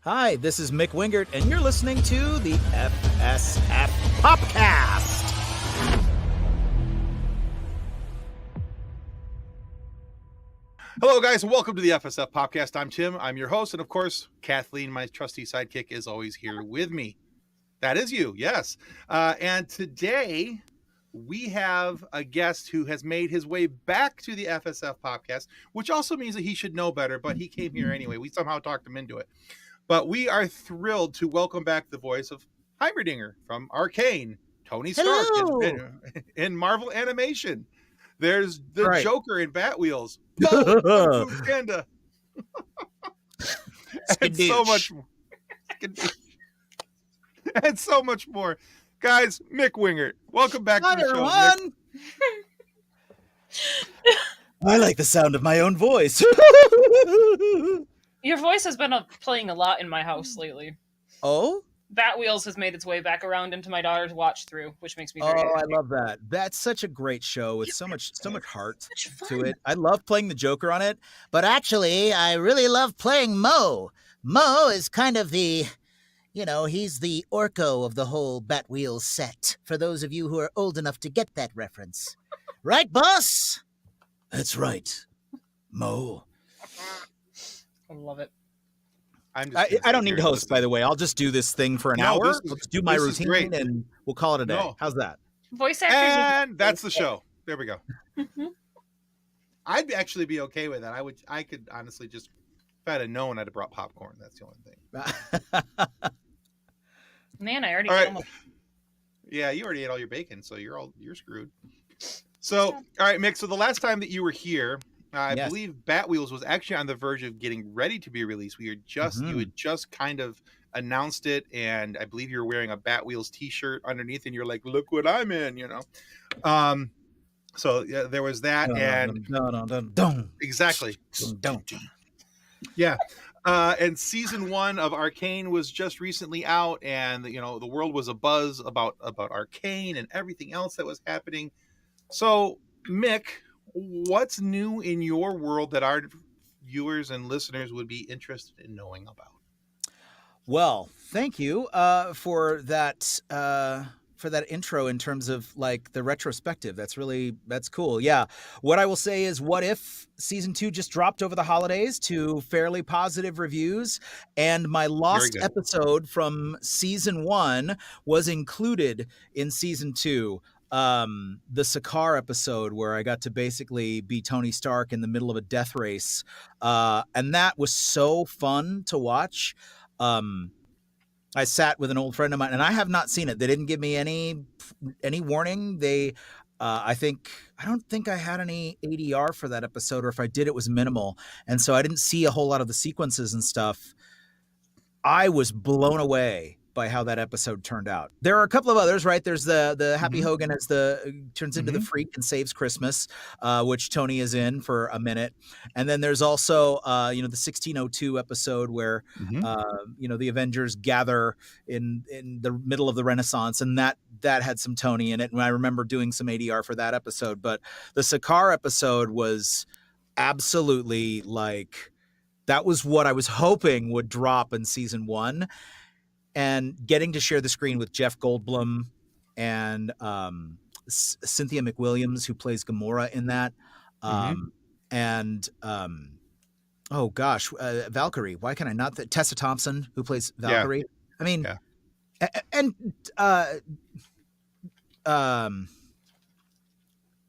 Hi, this is Mick Wingert, and you're listening to the FSF Popcast. Hello, guys, and welcome to the FSF Popcast. I'm Tim. I'm your host, and of course, Kathleen, my trusty sidekick, is always here with me. That is you, yes. And today, we have a guest who has made his way back to the FSF Popcast, which also means that he should know better, but he came here anyway. We somehow talked him into it. But we are thrilled to welcome back the voice of Heimerdinger from Arcane, Toney Stark in Marvel Animation. There's the Joker in Batwheels. Panda. And so much more. And so much more. Guys, Mick Wingert, welcome back to the show, Mick. I like the sound of my own voice. Your voice has been playing a lot in my house lately. Oh? Batwheels has made its way back around into my daughter's watch through, which makes me very happy. I love that. That's such a great show with so much heart to it. I love playing the Joker on it, but actually, I really love playing Mo. Mo is kind of the, he's the Orko of the whole Batwheels set, for those of you who are old enough to get that reference. Right, boss? That's right. Mo. I love it. I don't need to host, by the way. I'll just do this thing for an hour. Let's do my routine, and we'll call it a day. No. How's that? Voice actors. And that's the show. There we go. I'd actually be okay with that. I could honestly just, if I had known, I'd have brought popcorn. That's the only thing. Man, I already ate almost. Yeah, you already ate all your bacon, so you're screwed. So, all right, Mick. So the last time that you were here, I believe Batwheels was actually on the verge of getting ready to be released. You had just kind of announced it, and I believe you were wearing a Batwheels t-shirt underneath, and you're like, "Look what I'm in," So yeah, there was that, exactly. Yeah. And season 1 of Arcane was just recently out, and the world was abuzz about Arcane and everything else that was happening. So, Mick, what's new in your world that our viewers and listeners would be interested in knowing about? Well, thank you for that intro in terms of like the retrospective. That's cool. Yeah. What I will say is, What If season 2 just dropped over the holidays to fairly positive reviews, and my lost episode from season 1 was included in season 2. The Sakaar episode where I got to basically be Toney Stark in the middle of a death race. And that was so fun to watch. I sat with an old friend of mine, and I have not seen it. They didn't give me any warning. I don't think I had any ADR for that episode, or if I did, it was minimal. And so I didn't see a whole lot of the sequences and stuff. I was blown away by how that episode turned out. There are a couple of others, right? There's the Happy Hogan turns into the freak and saves Christmas, which Toney is in for a minute. And then there's also, the 1602 episode where, the Avengers gather in the middle of the Renaissance, and that had some Toney in it. And I remember doing some ADR for that episode. But the Sakaar episode was absolutely that was what I was hoping would drop in season 1. And getting to share the screen with Jeff Goldblum and Cynthia McWilliams, who plays Gamora in that, and Valkyrie. Why can I not? Tessa Thompson, who plays Valkyrie. Yeah. I mean, and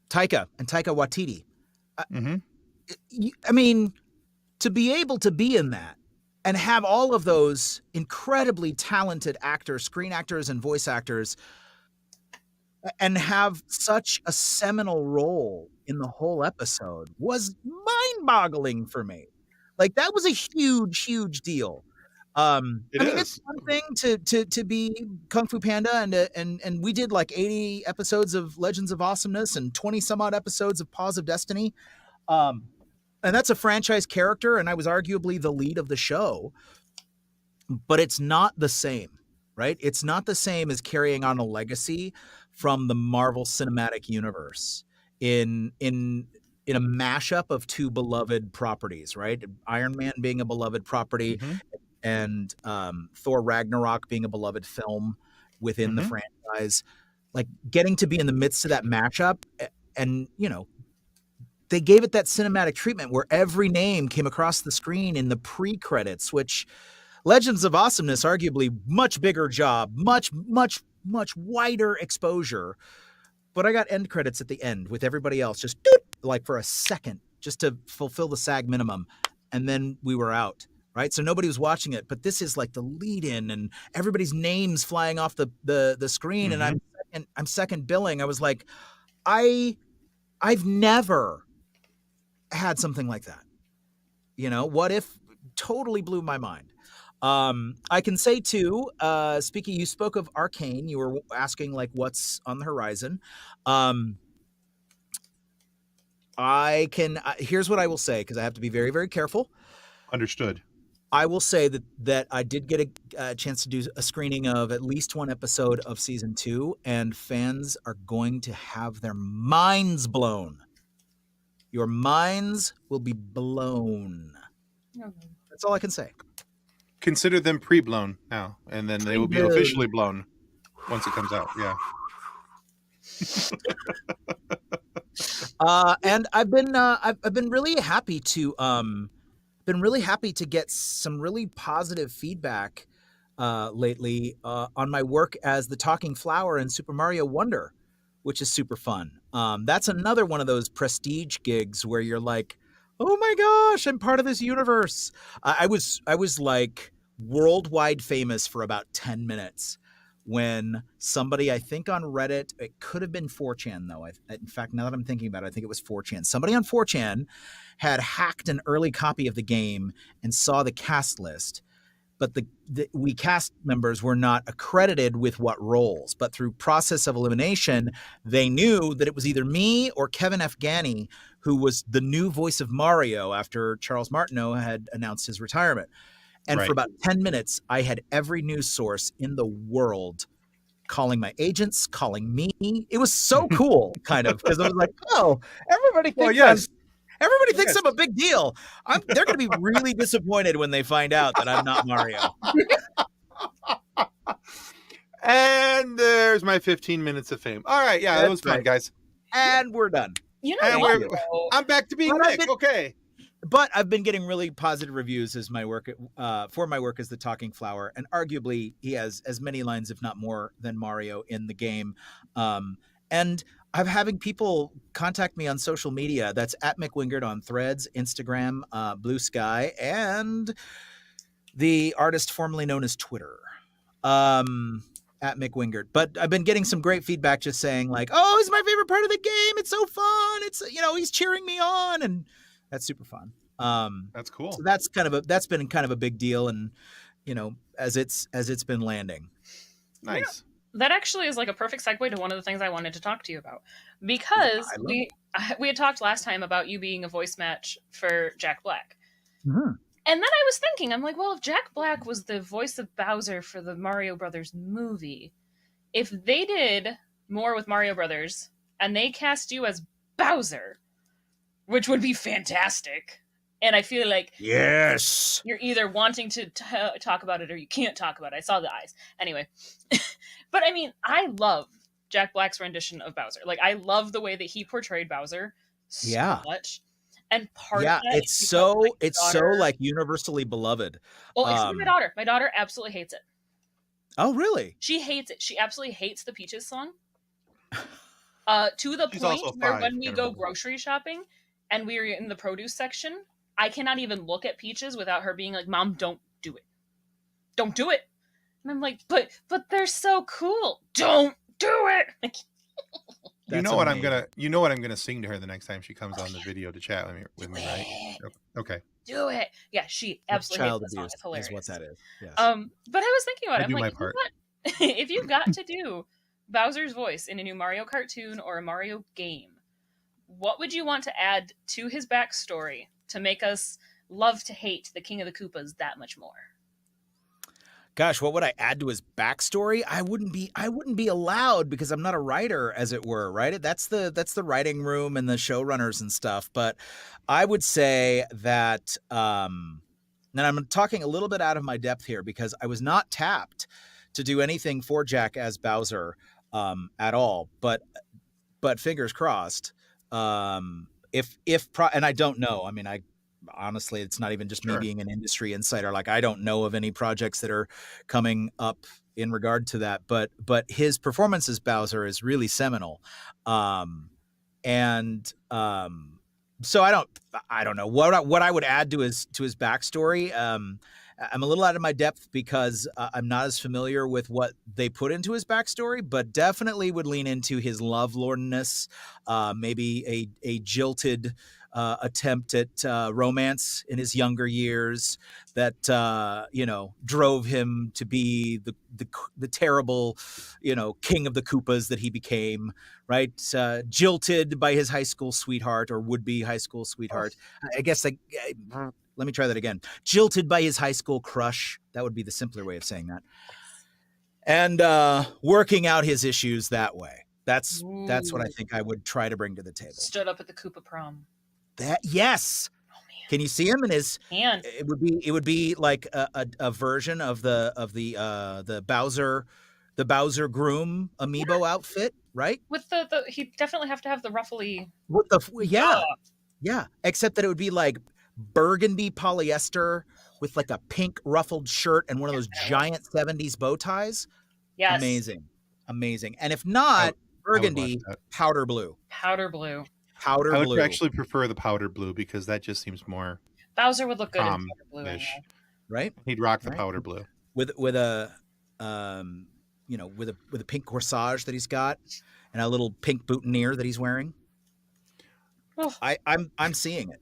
Taika Waititi. I mean, to be able to be in that and have all of those incredibly talented actors, screen actors and voice actors, and have such a seminal role in the whole episode was mind-boggling for me. That was a huge, huge deal. It's one thing to be Kung Fu Panda, and we did 80 episodes of Legends of Awesomeness and 20 some odd episodes of Paws of Destiny. And that's a franchise character, and I was arguably the lead of the show. But it's not the same, right? It's not the same as carrying on a legacy from the Marvel Cinematic Universe in a mashup of two beloved properties, right? Iron Man being a beloved property, and Thor Ragnarok being a beloved film within the franchise, like getting to be in the midst of that matchup, and they gave it that cinematic treatment where every name came across the screen in the pre-credits, which Legends of Awesomeness, arguably much bigger job, much wider exposure. But I got end credits at the end with everybody else just like for a second, just to fulfill the SAG minimum. And then we were out, right? So nobody was watching it, but this is like the lead in and everybody's names flying off the screen. And I'm second billing. I was like, I've never had something like that. What if totally blew my mind. I can say too, speaking, you spoke of Arcane, you were asking like what's on the horizon. Here's what I will say, because I have to be very, very careful. Understood. I will say that I did get a chance to do a screening of at least one episode of season 2, and fans are going to have their minds blown. Your minds will be blown. That's all I can say. Consider them pre-blown now, and then they will be officially blown once it comes out. Yeah. And I've been really happy to get some really positive feedback lately on my work as the talking flower in Super Mario Wonder, which is super fun. That's another one of those prestige gigs where you're like, oh my gosh, I'm part of this universe. I was like worldwide famous for about 10 minutes when somebody, I think on Reddit, it could have been 4chan though. In fact, now that I'm thinking about it, I think it was 4chan. Somebody on 4chan had hacked an early copy of the game and saw the cast list, but we cast members were not accredited with what roles. But through process of elimination, they knew that it was either me or Kevin Afghani, who was the new voice of Mario after Charles Martineau had announced his retirement. And for about 10 minutes, I had every news source in the world calling my agents, calling me. It was so cool, kind of, because I was like, oh, everybody thinks I'm a big deal. They're going to be really disappointed when they find out that I'm not Mario. And there's my 15 minutes of fame. All right, yeah, that was fun, guys. And we're done. I'm back to being Mick. Okay. But I've been getting really positive reviews as my work for my work as the talking flower, and arguably he has as many lines, if not more, than Mario in the game. And I'm having people contact me on social media. That's at Mick Wingert on Threads, Instagram, Blue Sky, and the artist formerly known as Twitter, at Mick Wingert. But I've been getting some great feedback, just saying like, "Oh, it's my favorite part of the game. It's so fun. It's he's cheering me on," and that's super fun. That's cool. So that's been kind of a big deal, and as it's been landing. Nice. That actually is like a perfect segue to one of the things I wanted to talk to you about, because we had talked last time about you being a voice match for Jack Black. Mm-hmm. And then I was thinking, I'm like, well, if Jack Black was the voice of Bowser for the Mario Brothers movie, if they did more with Mario Brothers and they cast you as Bowser, which would be fantastic. And I feel like yes, you're either wanting to talk about it or you can't talk about it. I saw the eyes. Anyway. But I mean, I love Jack Black's rendition of Bowser. Like, I love the way that he portrayed Bowser so much. And part of that, it's so like universally beloved. Well, except for my daughter. My daughter absolutely hates it. Oh, really? She hates it. She absolutely hates the Peaches song. To the point where when we go grocery shopping and we're in the produce section, I cannot even look at Peaches without her being like, "Mom, don't do it. Don't do it." And I'm like, but they're so cool. Don't do it. You know what I'm gonna sing to her the next time she comes on the video to chat with me, right? Okay. Do it. Yeah, she absolutely hates the song. It's hilarious. Is what that is. Yes. But I was thinking about it. I'm do like, my part. if you got to do Bowser's voice in a new Mario cartoon or a Mario game, what would you want to add to his backstory to make us love to hate the King of the Koopas that much more? Gosh, what would I add to his backstory? I wouldn't be allowed, because I'm not a writer, as it were, right? That's the writing room and the showrunners and stuff. But I would say that and I'm talking a little bit out of my depth here because I was not tapped to do anything for Jack as Bowser at all. But fingers crossed. And I don't know. I mean, I honestly, it's not even just me Sure. being an industry insider. Like, I don't know of any projects that are coming up in regard to that. But his performance as Bowser is really seminal. So I don't know what I would add to his backstory. I'm a little out of my depth because I'm not as familiar with what they put into his backstory, but definitely would lean into his lovelornness, maybe a jilted attempt at romance in his younger years that drove him to be the terrible, king of the Koopas that he became. Right, jilted by his high school sweetheart or would-be high school sweetheart. I guess let me try that again. Jilted by his high school crush. That would be the simpler way of saying that. And working out his issues that way. That's what I think I would try to bring to the table. Stood up at the Koopa prom. Yes. Oh man. Can you see him in his? And It would be like a version of the Bowser groom amiibo outfit, right? with the he definitely have to have the ruffly. What yeah. Except that it would be like burgundy polyester with like a pink ruffled shirt and one of those giant 70s bow ties. Yes. Amazing. And if not burgundy, powder blue. Powder blue. I would actually prefer the powder blue because that just seems more Bowser would look good in powder blue. Anyway. Right? He'd rock the powder blue. With a with a pink corsage that he's got and a little pink boutonniere that he's wearing. Oh. I'm seeing it.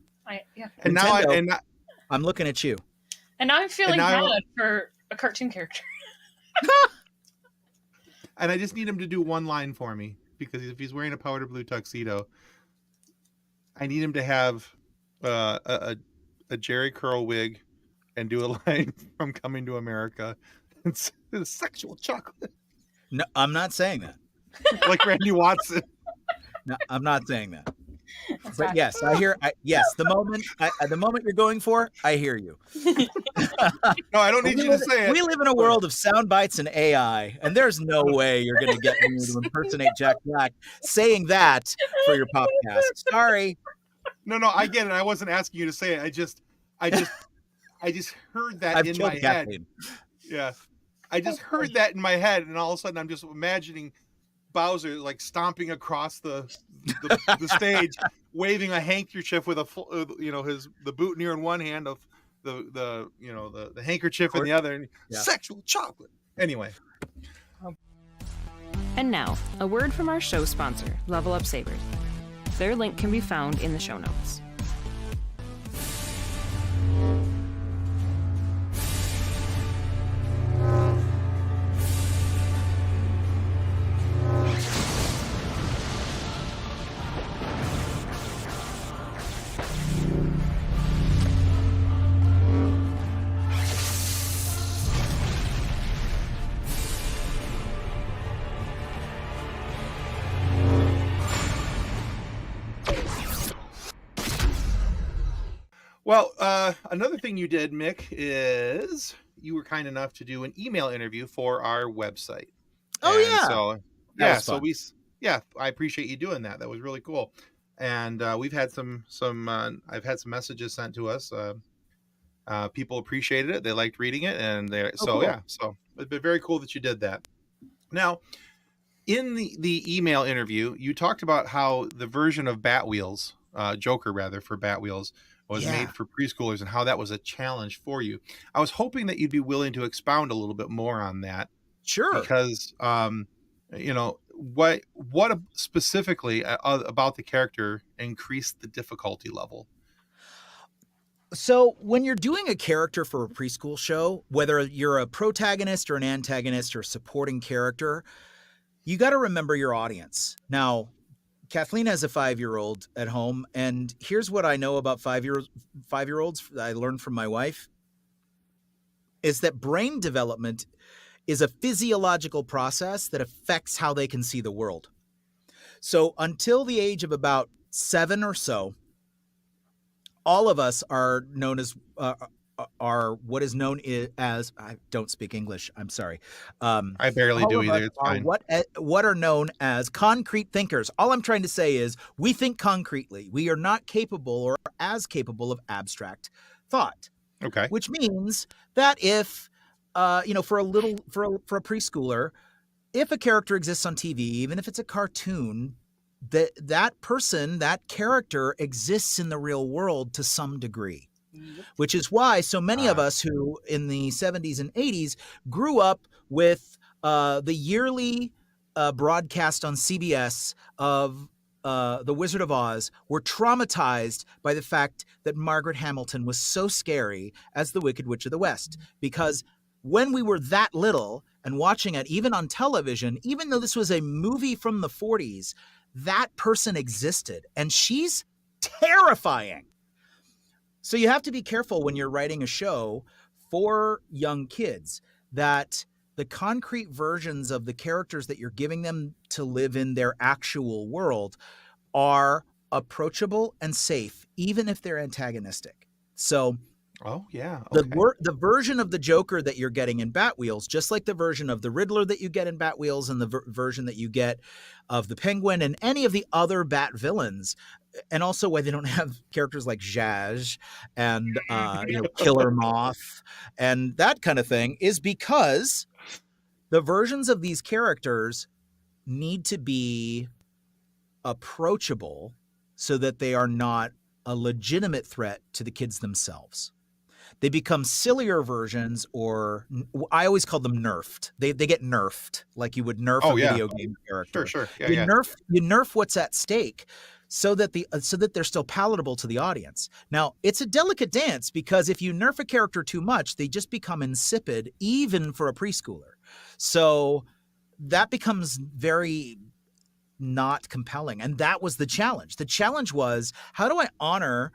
And Nintendo, now I'm looking at you. And now I'm feeling bad for a cartoon character. And I just need him to do one line for me because if he's wearing a powder blue tuxedo, I need him to have a Jerry curl wig and do a line from Coming to America. It's sexual chocolate. No, I'm not saying that. Like Randy Watson. No, I'm not saying that. But yes, the moment you're going for, I hear you. No, I don't need you to say it. We live in a world of sound bites and AI, and there's no way you're going to get me to impersonate Jack Black saying that for your podcast. Sorry. No, I get it. I wasn't asking you to say it. I just heard that in my head. Yeah. I just heard that in my head, and all of a sudden I'm just imagining Bowser like stomping across the stage, waving a handkerchief with the boutonniere in one hand, of the handkerchief in the other, and sexual chocolate. Anyway. And now, a word from our show sponsor, Level Up Sabers. Their link can be found in the show notes. Well, another thing you did, Mick, is you were kind enough to do an email interview for our website. Oh, and yeah. I appreciate you doing that. That was really cool. And we've had I've had some messages sent to us. People appreciated it. They liked reading it. And so it's been very cool that you did that. Now, in the email interview, you talked about how the version of Batwheels, Joker rather, for Batwheels, was made for preschoolers and how that was a challenge for you. I was hoping that you'd be willing to expound a little bit more on that. Sure. Because, what specifically about the character increased the difficulty level? So when you're doing a character for a preschool show, whether you're a protagonist or an antagonist or a supporting character, you got to remember your audience. Now, Kathleen has a 5-year-old at home, and here's what I know about 5-year-olds I learned from my wife, is that brain development is a physiological process that affects how they can see the world. So until the age of about 7 or so, all of us are known as are what is known as, I don't speak English, I'm sorry. I barely All do of us either. It's are fine. what are known as concrete thinkers. All I'm trying to say is we think concretely. We are not capable or as capable of abstract thought, Okay. which means that if for a preschooler, if a character exists on TV, even if it's a cartoon, that person, that character exists in the real world to some degree. Which is why so many of us who in the 70s and 80s grew up with the yearly broadcast on CBS of The Wizard of Oz were traumatized by the fact that Margaret Hamilton was so scary as the Wicked Witch of the West. Because when we were that little and watching it, even on television, even though this was a movie from the 40s, that person existed. And she's terrifying. So you have to be careful when you're writing a show for young kids that the concrete versions of the characters that you're giving them to live in their actual world are approachable and safe, even if they're antagonistic. So Oh, yeah. Okay. the version of the Joker that you're getting in Batwheels, just like the version of the Riddler that you get in Batwheels and the version that you get of the Penguin and any of the other Bat villains, and also why they don't have characters like Zsasz and Killer Moth and that kind of thing, is because the versions of these characters need to be approachable so that they are not a legitimate threat to the kids themselves. They become sillier versions, or I always call them nerfed. They get nerfed, like you would nerf a video game character. Sure. Yeah, you nerf what's at stake so that they're still palatable to the audience. Now, it's a delicate dance because if you nerf a character too much, they just become insipid, even for a preschooler. So that becomes very not compelling. And that was the challenge. The challenge was, how do I honor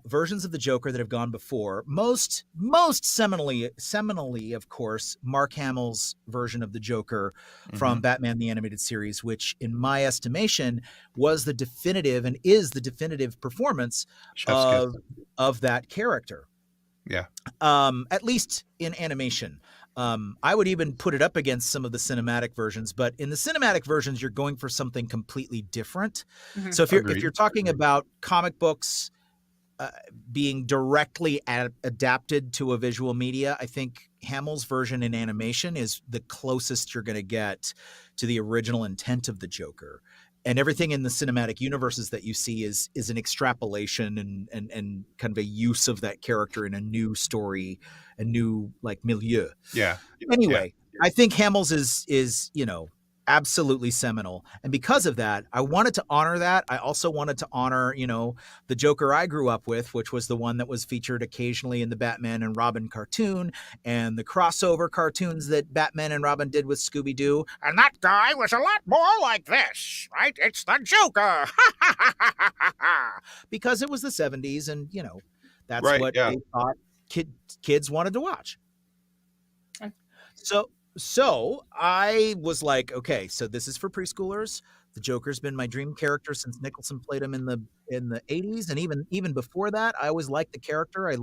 versions of the Joker that have gone before? Most seminally, of course, Mark Hamill's version of the Joker from Batman the Animated Series, which in my estimation was the definitive and is the definitive performance of that character. Yeah. At least in animation. I would even put it up against some of the cinematic versions, but in the cinematic versions, you're going for something completely different. So if you're talking about comic books being directly adapted to a visual media, I think Hamill's version in animation is the closest you're going to get to the original intent of the Joker. And everything in the cinematic universes that you see is an extrapolation and kind of a use of that character in a new story, a new milieu. Yeah. Anyway, I think Hamill's is absolutely seminal. And because of that, I wanted to honor that. I also wanted to honor, the Joker I grew up with, which was the one that was featured occasionally in the Batman and Robin cartoon and the crossover cartoons that Batman and Robin did with Scooby-Doo. And that guy was a lot more like this, right? It's the Joker. Because it was the 70s and, that's what they thought kids wanted to watch. So I was like, okay, so this is for preschoolers. The Joker's been my dream character since Nicholson played him in the 80s, and even before that, I always liked the character. I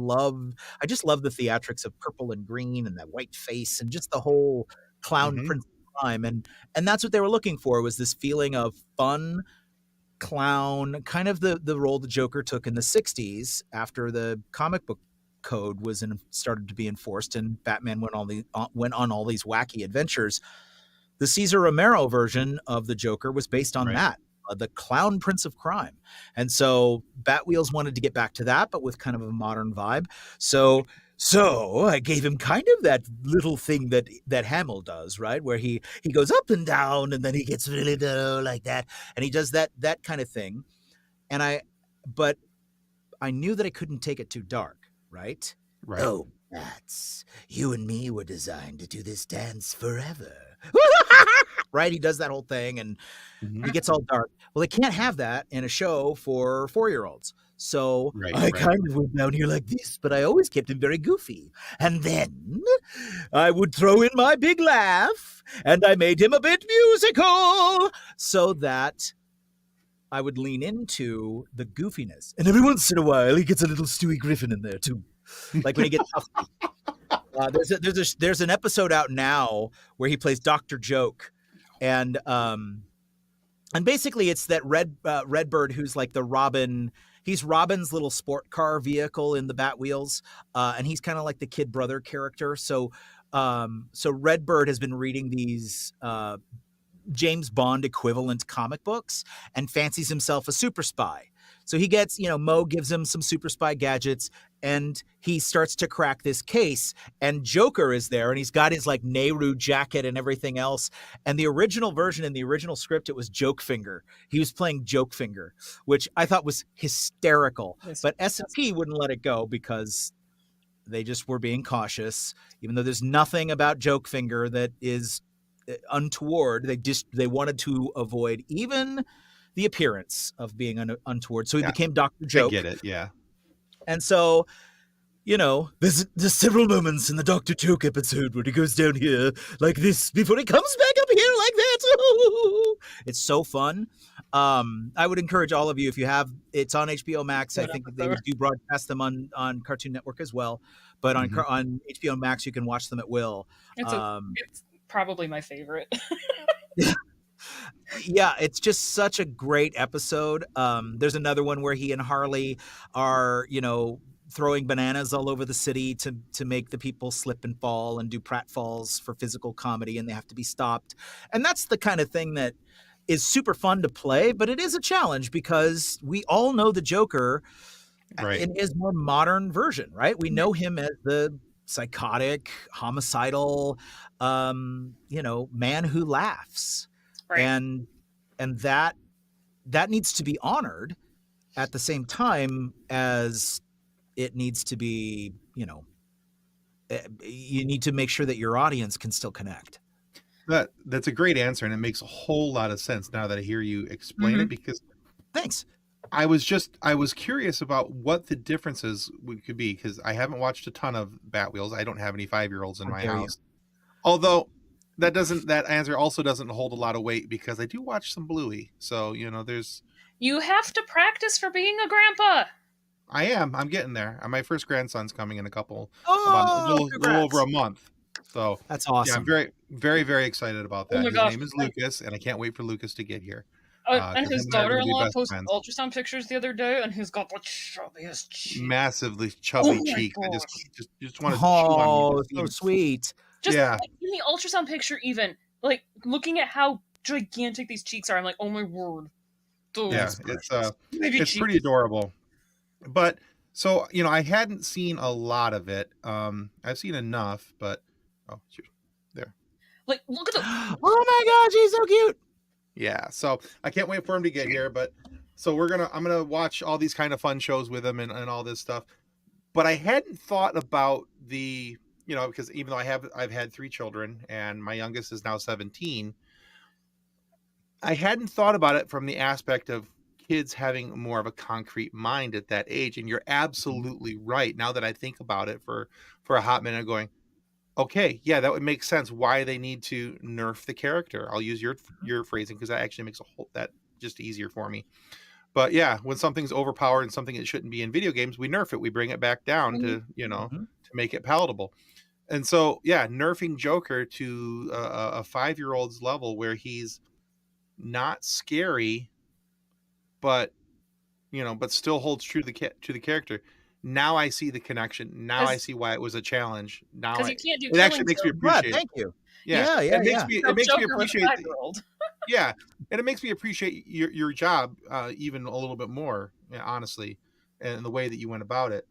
just love the theatrics of purple and green and that white face and just the whole clown prince of crime, and that's what they were looking for, was this feeling of fun clown, kind of the role the Joker took in the 60s after the comic book code was started to be enforced and Batman went on all these wacky adventures. The Cesar Romero version of the Joker was based on that, the clown prince of crime. And so Batwheels wanted to get back to that, but with kind of a modern vibe. So I gave him kind of that little thing that Hamill does, right? Where he goes up and down and then he gets really low like that. And he does that kind of thing. But I knew that I couldn't take it too dark. Right? Oh, bats. You and me were designed to do this dance forever. Right? He does that whole thing and he gets all dark. Well, they can't have that in a show for 4-year-olds. So I kind of went down here like this, but I always kept him very goofy. And then I would throw in my big laugh and I made him a bit musical so that I would lean into the goofiness. And every once in a while, he gets a little Stewie Griffin in there, too. like when he gets huffy. There's an episode out now where he plays Dr. Joke, and basically it's that Redbird who's like the Robin. He's Robin's little sport car vehicle in the Batwheels, and he's kind of like the kid brother character. So Redbird has been reading these James Bond equivalent comic books and fancies himself a super spy. So he gets, Mo gives him some super spy gadgets and he starts to crack this case, and Joker is there and he's got his like Nehru jacket and everything else. And the original version in the original script, it was Joke Finger. He was playing Joke Finger, which I thought was hysterical, but S&P wouldn't let it go because they just were being cautious, even though there's nothing about Joke Finger that is untoward. They wanted to avoid even the appearance of being untoward. So he became Dr. Joke. I get it, yeah. And so, there's several moments in the Dr. Joke episode where he goes down here like this before he comes back up here like that. It's so fun. I would encourage all of you, if you have, it's on HBO Max. I think they do broadcast them on Cartoon Network as well. But on HBO Max, you can watch them at will. It's probably my favorite. Yeah, it's just such a great episode. There's another one where he and Harley are, throwing bananas all over the city to make the people slip and fall and do pratfalls for physical comedy, and they have to be stopped. And that's the kind of thing that is super fun to play, but it is a challenge because we all know the Joker in his more modern version, right? We know him as the psychotic, homicidal, man who laughs. Right. And that needs to be honored at the same time as it needs to be, you need to make sure that your audience can still connect. That's a great answer, and it makes a whole lot of sense now that I hear you explain it, because thanks. I was curious about what the differences could be, because I haven't watched a ton of Batwheels. I don't have any 5-year-olds in my house. Although that answer also doesn't hold a lot of weight, because I do watch some Bluey. So, you have to practice for being a grandpa. I'm getting there. My first grandson's coming in a little over a month. So that's awesome. Yeah, I'm very, very, very excited about that. His name is Lucas, and I can't wait for Lucas to get here. And his daughter-in-law posted ultrasound pictures the other day, and he's got the chubbiest cheek. Massively chubby cheek. I just want to chew on him. So sweet. Just in the ultrasound picture, even like looking at how gigantic these cheeks are, I'm like, oh my word. It's pretty adorable. But so I hadn't seen a lot of it. I've seen enough, but there. Like, look at the oh my gosh, he's so cute. Yeah, so I can't wait for him to get here. But so I'm gonna watch all these kind of fun shows with him and all this stuff. But I hadn't thought about the because even though I've had 3 children and my youngest is now 17, I hadn't thought about it from the aspect of kids having more of a concrete mind at that age. And you're absolutely right. Now that I think about it for a hot minute, going, okay, yeah, that would make sense why they need to nerf the character. I'll use your phrasing, because that actually makes that just easier for me. But yeah, when something's overpowered and something that shouldn't be in video games, we nerf it. We bring it back down to to make it palatable. And so yeah, nerfing Joker to a 5-year-old's level where he's not scary, but still holds true to the character. Now I see the connection. Now I see why it was a challenge. Now it actually makes me appreciate it. Thank you. Yeah. It makes me appreciate yeah, and it makes me appreciate your job even a little bit more, honestly, and the way that you went about it.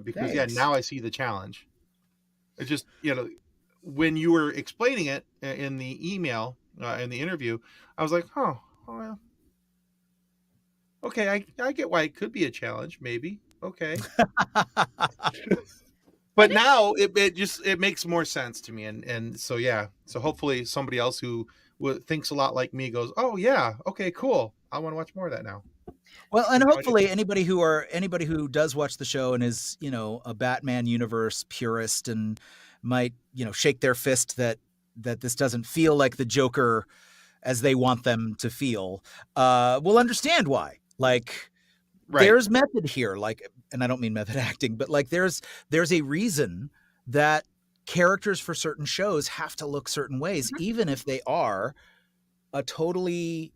Because now I see the challenge. It's just when you were explaining it in the email in the interview, I was like, oh well, okay, I get why it could be a challenge, maybe. Okay. But now it makes more sense to me, and so yeah, so hopefully somebody else who thinks a lot like me goes, oh yeah, okay, cool, I want to watch more of that now. Well, and hopefully anybody who does watch the show and is a Batman universe purist and might shake their fist that this doesn't feel like the Joker as they want them to feel, will understand why. Like, there's method here. Like, and I don't mean method acting, but like there's a reason that characters for certain shows have to look certain ways, even if they are a totally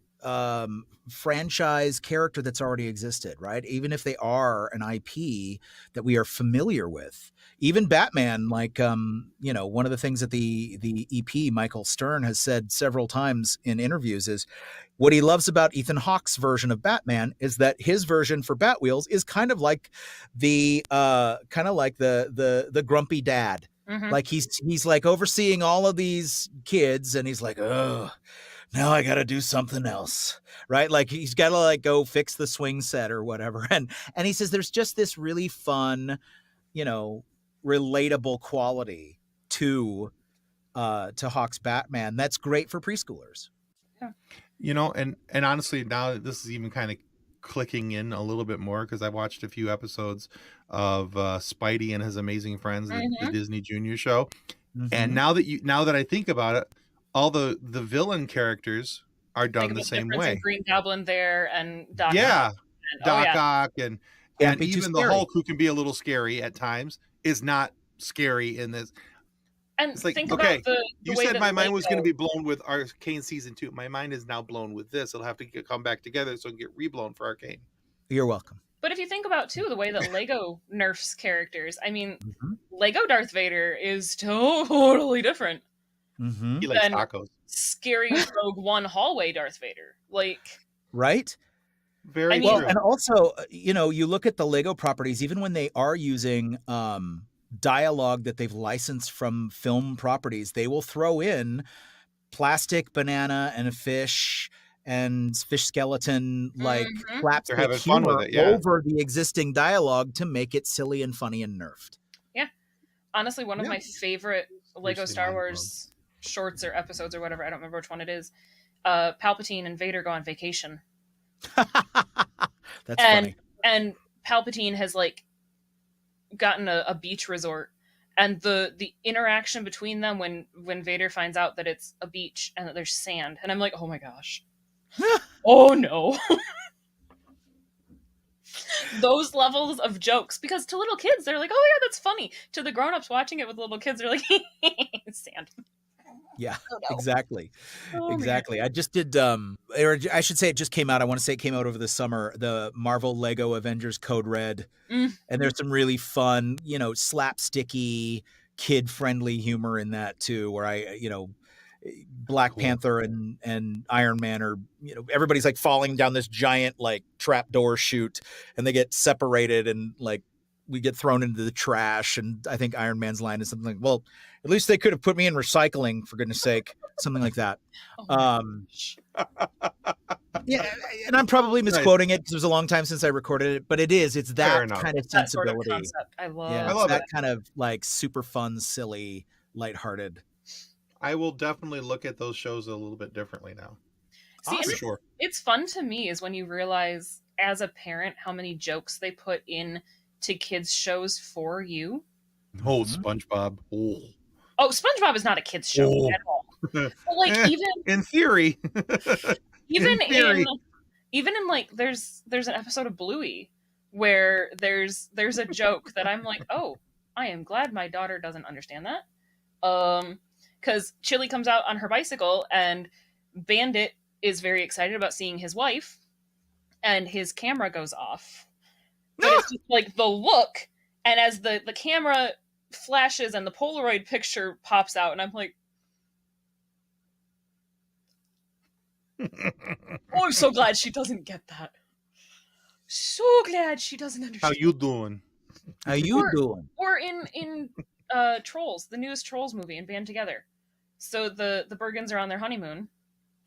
franchise character that's already existed, right? Even if they are an IP that we are familiar with. Even Batman, like one of the things that the EP Michael Stern has said several times in interviews is what he loves about Ethan Hawke's version of Batman is that his version for Batwheels is kind of like the grumpy dad. Mhm. Like he's like overseeing all of these kids and he's like, oh, now I got to do something else, right? Like he's got to like go fix the swing set or whatever. And he says there's just this really fun, relatable quality to Hawk's Batman that's great for preschoolers. And honestly, now this is even kind of clicking in a little bit more because I watched a few episodes of Spidey and His Amazing Friends, the Disney Junior show. And now that I think about it, all the villain characters are done the same way. Green Goblin there and Doc yeah, Ock. Doc Ock and even the scary. Hulk, who can be a little scary at times, is not scary in this. And It's like, think okay, about the you way said that my mind was Lego- going to be blown with Arcane Season 2. My mind is now blown with this. It'll have to come back together so it'll get reblown for Arcane. You're welcome. But if you think about, too, the way that Lego nerfs characters, I mean, Lego Darth Vader is totally different He likes than tacos. scary Rogue One hallway Darth Vader. Like, right? Very I mean- true. And also, you look at the Lego properties, even when they are using dialogue that they've licensed from film properties, they will throw in plastic banana and a fish and fish skeleton, like slapstick They're having fun humor with it, yeah. over the existing dialogue to make it silly and funny and nerfed. honestly, one of my favorite Lego Seriously, Star mind Wars shorts or episodes or whatever, I don't remember which one it is, Palpatine and Vader go on vacation. That's funny. And Palpatine has like gotten a beach resort, and the interaction between them when Vader finds out that it's a beach and that there's sand, and I'm like, oh my gosh. Oh no. Those levels of jokes, because to little kids they're like, oh yeah, that's funny. To the grown-ups watching it with little kids, they're like, sand. Yeah, Oh, no. exactly. Oh, Exactly. I just did, or I should say it just came out. I want to say it came out over the summer, the Marvel Lego Avengers Code Red. Mm. And there's some really fun, slapsticky, kid-friendly humor in that too, where Black Panther and Iron Man are, everybody's like falling down this giant like trapdoor chute and they get separated and like we get thrown into the trash. And I think Iron Man's line is something like, well, at least they could have put me in recycling, for goodness sake, something like that. Oh my gosh. Yeah, and I'm probably misquoting it because it was a long time since I recorded it, but it's Fair that enough. kind of That sort of sensibility. concept. I love, Yeah, I it's love that it. kind of like super fun, silly, lighthearted. I will definitely look at those shows a little bit differently now. See, and For sure. it's fun to me is when you realize as a parent how many jokes they put in to kids shows for you. Oh, Mhm. SpongeBob. Oh. Oh, SpongeBob is not a kids show Oh. at all. But like even In theory. even theory. in like there's an episode of Bluey where there's a joke that I'm like, oh, I am glad my daughter doesn't understand that. Because Chili comes out on her bicycle and Bandit is very excited about seeing his wife, and his camera goes off. But it's just like the look, and as the camera flashes and the Polaroid picture pops out, and I'm like, oh, I'm so glad she doesn't get that. So glad she doesn't understand. How you doing? How you doing? Or in Trolls, the newest Trolls movie, in Band Together. So the Bergens are on their honeymoon,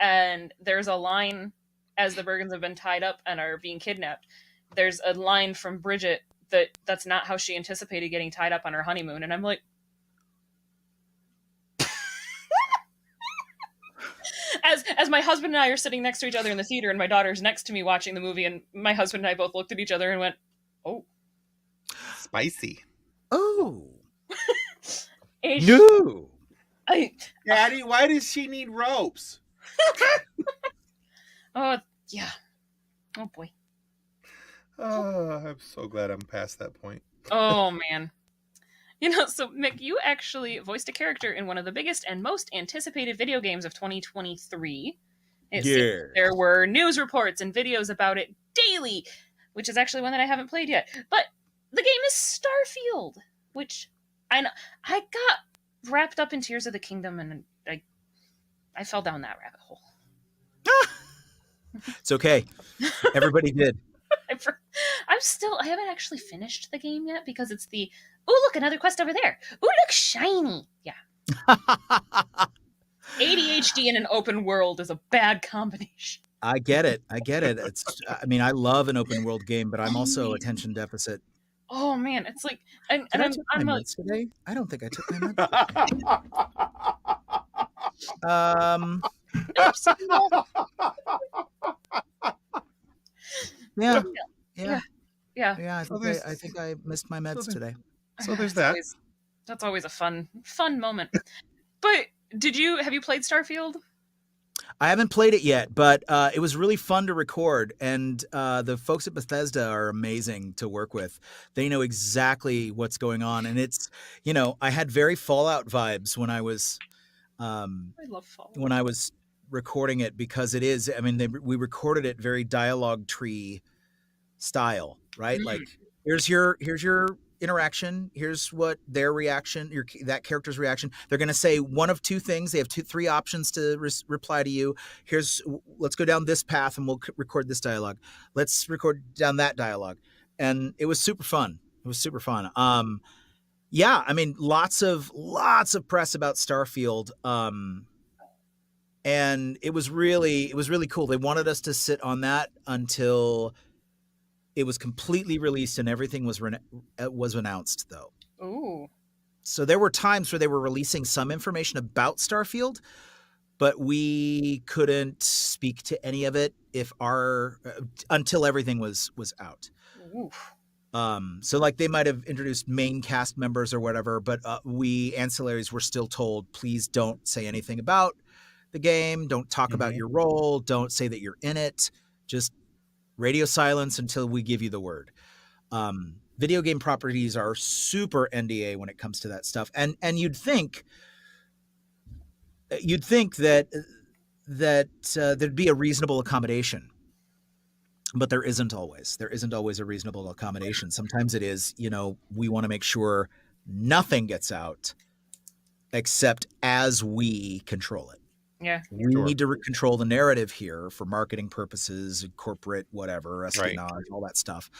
and there's a line as the Bergens have been tied up and are being kidnapped. There's a line from Bridget that's not how she anticipated getting tied up on her honeymoon, and I'm like, as my husband and I are sitting next to each other in the theater, and my daughter's next to me watching the movie, and my husband and I both looked at each other and went, oh. Spicy. Oh. Ish. No. Daddy, why does she need ropes? Oh, yeah. Oh, boy. I'm so glad I'm past that point. Oh man. So Mick, you actually voiced a character in one of the biggest and most anticipated video games of 2023. It seems Yeah. there were news reports and videos about it daily, which is actually one that I haven't played yet. But the game is Starfield, which I know I got wrapped up in Tears of the Kingdom, and I fell down that rabbit hole. It's okay. Everybody did. I haven't actually finished the game yet because it's the, oh, look, another quest over there. Oh, look, shiny. Yeah. ADHD in an open world is a bad combination. I get it. I mean, I love an open world game, but I'm also Man. attention deficit. Oh man, it's like, and Did I I'm take my like, meds today? I don't think I took my meds. oops, no. Yeah. Yeah. Yeah, I think I missed my meds today. So there's that. That's always a fun moment. But have you played Starfield? I haven't played it yet, but it was really fun to record, and the folks at Bethesda are amazing to work with. They know exactly what's going on, and it's, I had very Fallout vibes when I was I love Fallout. when I was recording it, because it is, I mean, we recorded it very dialogue tree style, right? Mm. Like, here's your interaction, here's what their reaction, that character's reaction, they're going to say one of two things, they have three options to reply to you. Let's go down this path and we'll record this dialogue, let's record down that dialogue. And it was super fun. Yeah, I mean, lots of press about Starfield, and it was really cool. They wanted us to sit on that until it was completely released and everything was announced, though. Ooh. So there were times where they were releasing some information about Starfield, but we couldn't speak to any of it until everything was out. Oof. So like they might have introduced main cast members or whatever, but we ancillaries were still told, please don't say anything about the game, don't talk about your role, don't say that you're in it, just radio silence until we give you the word. Video game properties are super NDA when it comes to that stuff, and you'd think that there'd be a reasonable accommodation, but there isn't always a reasonable accommodation. Sometimes it is, we want to make sure nothing gets out except as we control it. Yeah. We need to control the narrative here for marketing purposes, corporate, whatever, espionage, Right. all that stuff.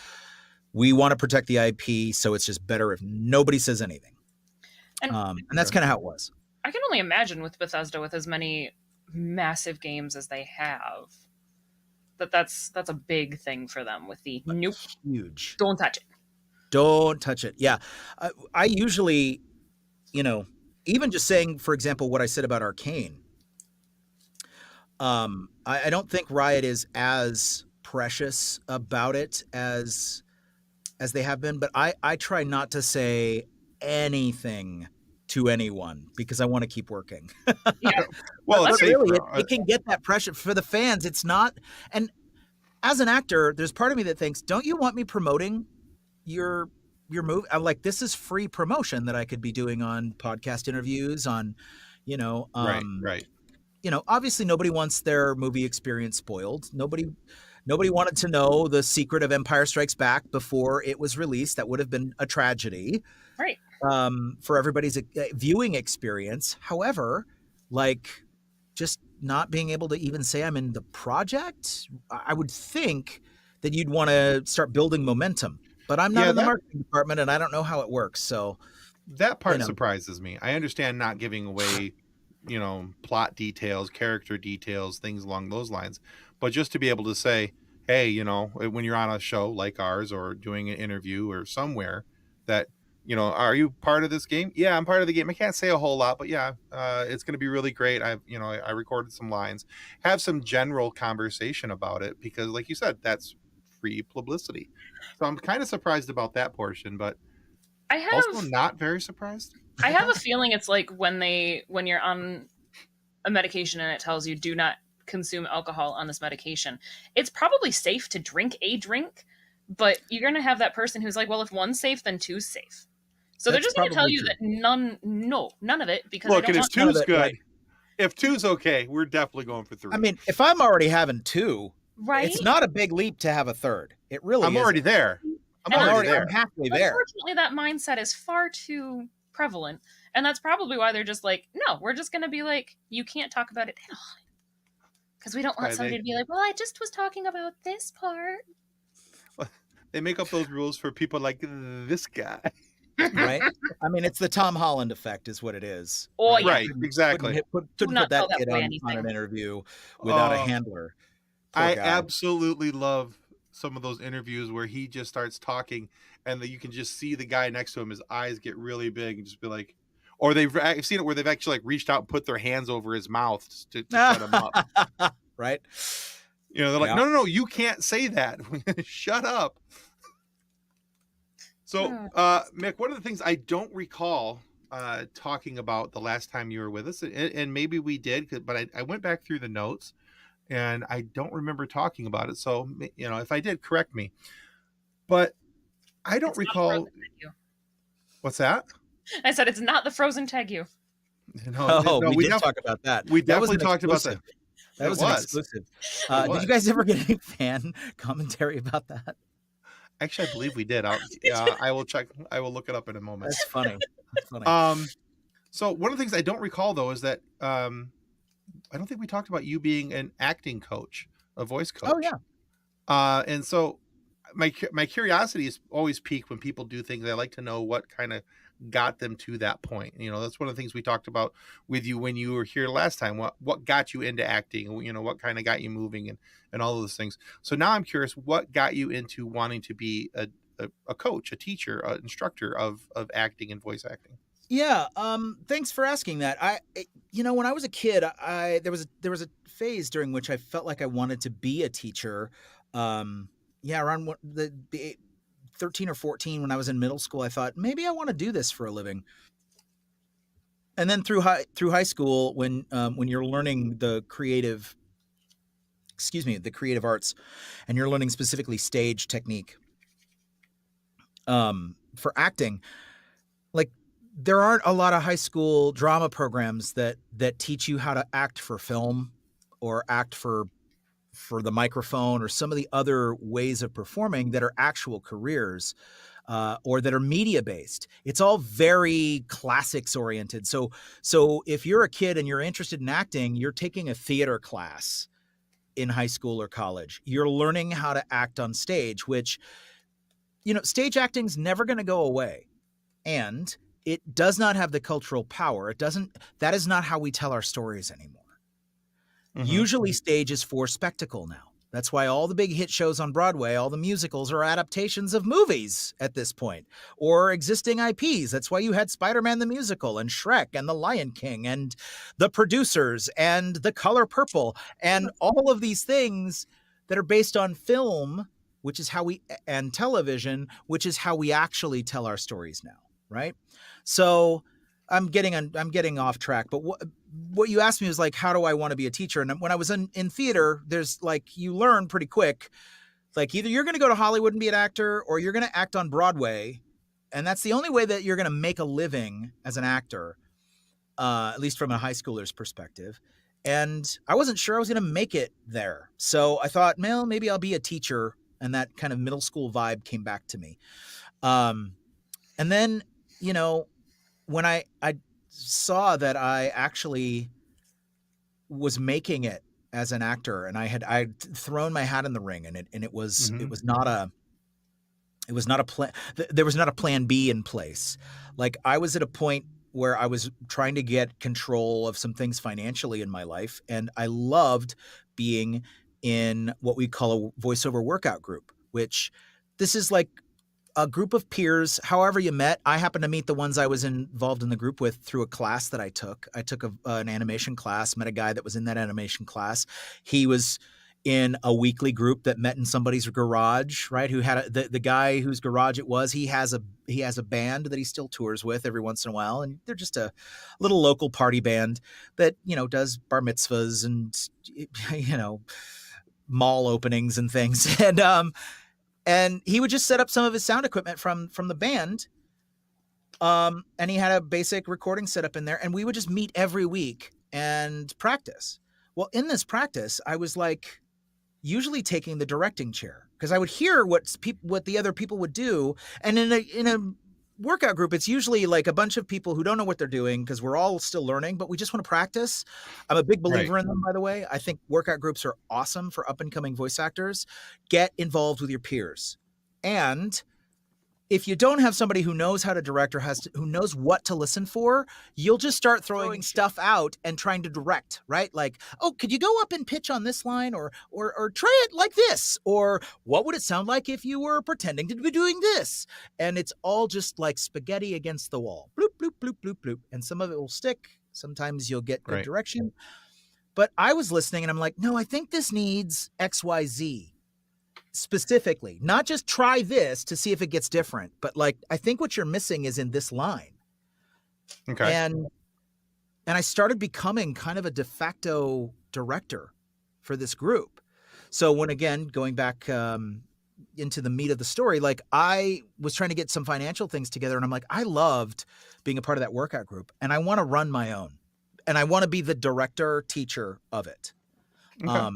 We want to protect the IP, so it's just better if nobody says anything. And that's kind of how it was. I can only imagine with Bethesda, with as many massive games as they have, that's a big thing for them with the nope, huge. Don't touch it. Don't touch it. Yeah. I usually, even just saying, for example, what I said about Arcane, I don't think Riot is as precious about it as they have been, but I try not to say anything to anyone because I want to keep working. Yeah. Well, it's really, it can get that pressure for the fans. It's not, and as an actor, there's part of me that thinks, don't you want me promoting your movie? I'm like, this is free promotion that I could be doing on podcast interviews, on, right. Obviously nobody wants their movie experience spoiled. Nobody wanted to know the secret of Empire Strikes Back before it was released. That would have been a tragedy, right? For everybody's viewing experience. However, like, just not being able to even say I'm in the project, I would think that you'd want to start building momentum. But I'm not in the marketing department, and I don't know how it works. So that part surprises me. I understand not giving away, plot details, character details, things along those lines. But just to be able to say, hey, when you're on a show like ours or doing an interview or somewhere that, are you part of this game? Yeah, I'm part of the game. I can't say a whole lot, but yeah, it's going to be really great. I recorded some lines, have some general conversation about it because, like you said, that's free publicity. So I'm kind of surprised about that portion, but also not very surprised. I have a feeling it's like when you're on a medication and it tells you do not consume alcohol on this medication. It's probably safe to drink a drink, But you're going to have that person who's like, well, if one's safe, then two's safe. So they're That's just going to tell probably you true. that none of it, because Look, they and don't if want two's it, good, right. if two's okay, we're definitely going for 3. I mean, if I'm already having 2, right. it's not a big leap to have a third. It really I'm isn't. already there. I'm And already there. I'm halfway there. Unfortunately, that mindset is far too prevalent. And that's probably why they're just like, no, we're just going to be like, you can't talk about it at all. Because we don't want Right, somebody to be like, well, I just was talking about this part. They make up those rules for people like this guy. Right? I mean, it's the Tom Holland effect is what it is. Oh, yeah. Right, exactly. Couldn't not put that tell that kid boy on anything. an interview without a Oh, handler. Poor I guy. absolutely love some of those interviews where he just starts talking and you can just see the guy next to him, his eyes get really big and just be like, or I've seen it where they've actually like reached out and put their hands over his mouth to shut him up. Right? You know, they're like, Yeah. no, you can't say that. Shut up. So, Mick, one of the things I don't recall talking about the last time you were with us, and maybe we did, but I went back through the notes and I don't remember talking about it. So, you know, if I did, correct me. But I don't It's not recall. Frozen Tegu. What's that? I said it's not the Frozen Tegu. No, we did talk about that. We That was definitely an talked about that. exclusive. That was an exclusive. It Did was. you guys ever get any fan commentary about that? Actually, I believe we did. I will check. I will look it up in a moment. That's funny. That's funny. So one of the things I don't recall though is that I don't think we talked about you being an acting coach, a voice coach. Oh yeah. And so my curiosity is always piqued when people do things. I like to know what kind of got them to that point. You know, that's one of the things we talked about with you when you were here last time. What got you into acting? You know, what kind of got you moving and all of those things. So now I'm curious, what got you into wanting to be a coach, a teacher, an instructor of acting and voice acting? Yeah. Thanks for asking that. When I was a kid, there was a phase during which I felt like I wanted to be a teacher. Around the 13 or 14 when I was in middle school, I thought maybe I want to do this for a living. And then through high school, when you're learning the creative arts, and you're learning specifically stage technique for acting, like there aren't a lot of high school drama programs that teach you how to act for film or act for the microphone or some of the other ways of performing that are actual careers or that are media based. It's all very classics oriented. So if you're a kid and you're interested in acting, you're taking a theater class in high school or college. You're learning how to act on stage, which, stage acting's never going to go away. And it does not have the cultural power. That is not how we tell our stories anymore. Mm-hmm. Usually stage is for spectacle now. That's why all the big hit shows on Broadway, all the musicals are adaptations of movies at this point, or existing IPs. That's why you had Spider-Man the Musical and Shrek and The Lion King and The Producers and The Color Purple and all of these things that are based on film, which is and television, which is how we actually tell our stories now, right? So I'm getting off track, but what you asked me was like, how do I want to be a teacher? And when I was in theater, there's like, you learn pretty quick, like either you're going to go to Hollywood and be an actor or you're going to act on Broadway. And that's the only way that you're going to make a living as an actor, at least from a high schooler's perspective. And I wasn't sure I was going to make it there. So I thought, well, maybe I'll be a teacher. And that kind of middle school vibe came back to me. And then, when I saw that I actually was making it as an actor and I'd thrown my hat in the ring and it was not a plan. There was not a plan B in place. Like I was at a point where I was trying to get control of some things financially in my life. And I loved being in what we call a voiceover workout group, which this is like a group of peers, however you met. I happened to meet the ones I was involved in the group with through a class that I took. I took an animation class, met a guy that was in that animation class. He was in a weekly group that met in somebody's garage, right? Who had the guy whose garage it was. He has a band that he still tours with every once in a while. And they're just a little local party band that, does bar mitzvahs and, mall openings and things. And, And he would just set up some of his sound equipment from the band. And he had a basic recording setup in there, and we would just meet every week and practice. Well, in this practice, I was like usually taking the directing chair because I would hear what the other people would do. And in a workout group, it's usually like a bunch of people who don't know what they're doing because we're all still learning, but we just want to practice. I'm a big believer in them, by the way. I think workout groups are awesome for up and coming voice actors. Get involved with your peers. And if you don't have somebody who knows how to direct or who knows what to listen for, you'll just start throwing stuff out and trying to direct, right? Like, oh, could you go up and pitch on this line or try it like this? Or what would it sound like if you were pretending to be doing this? And it's all just like spaghetti against the wall. Bloop, bloop, bloop, bloop, bloop. And some of it will stick. Sometimes you'll get good direction. But I was listening and I'm like, no, I think this needs XYZ. Specifically, not just try this to see if it gets different, but like, I think what you're missing is in this line. Okay. And I started becoming kind of a de facto director for this group. So when, again, going back into the meat of the story, like I was trying to get some financial things together and I'm like, I loved being a part of that workout group and I want to run my own and I want to be the director teacher of it. Okay.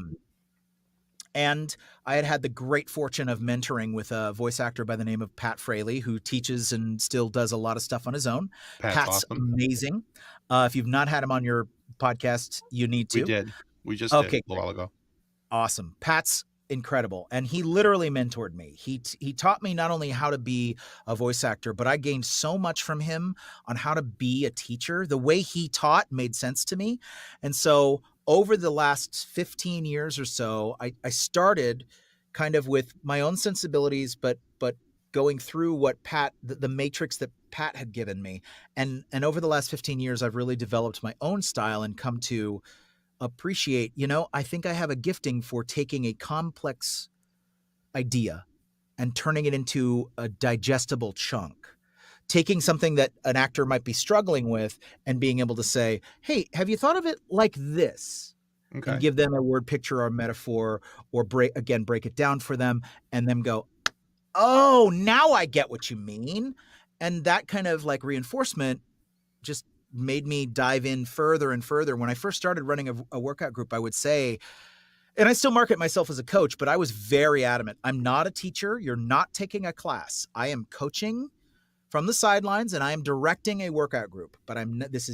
And I had the great fortune of mentoring with a voice actor by the name of Pat Fraley, who teaches and still does a lot of stuff on his own. Pat's awesome. amazing. If you've not had him on your podcast, you need to. We did. We just did a little while ago. Awesome. Pat's incredible. And he literally mentored me. He taught me not only how to be a voice actor, but I gained so much from him on how to be a teacher. The way he taught made sense to me. And so over the last 15 years or so, I started kind of with my own sensibilities, but going through what Pat, the matrix that Pat had given me. And over the last 15 years, I've really developed my own style and come to appreciate, I think I have a gifting for taking a complex idea and turning it into a digestible chunk. Taking something that an actor might be struggling with and being able to say, hey, have you thought of it like this? Okay. And give them a word picture or a metaphor or break it down for them and them go, oh, now I get what you mean. And that kind of like reinforcement just made me dive in further and further. When I first started running a workout group, I would say, and I still market myself as a coach, but I was very adamant. I'm not a teacher. You're not taking a class. I am coaching from the sidelines and I am directing a workout group, but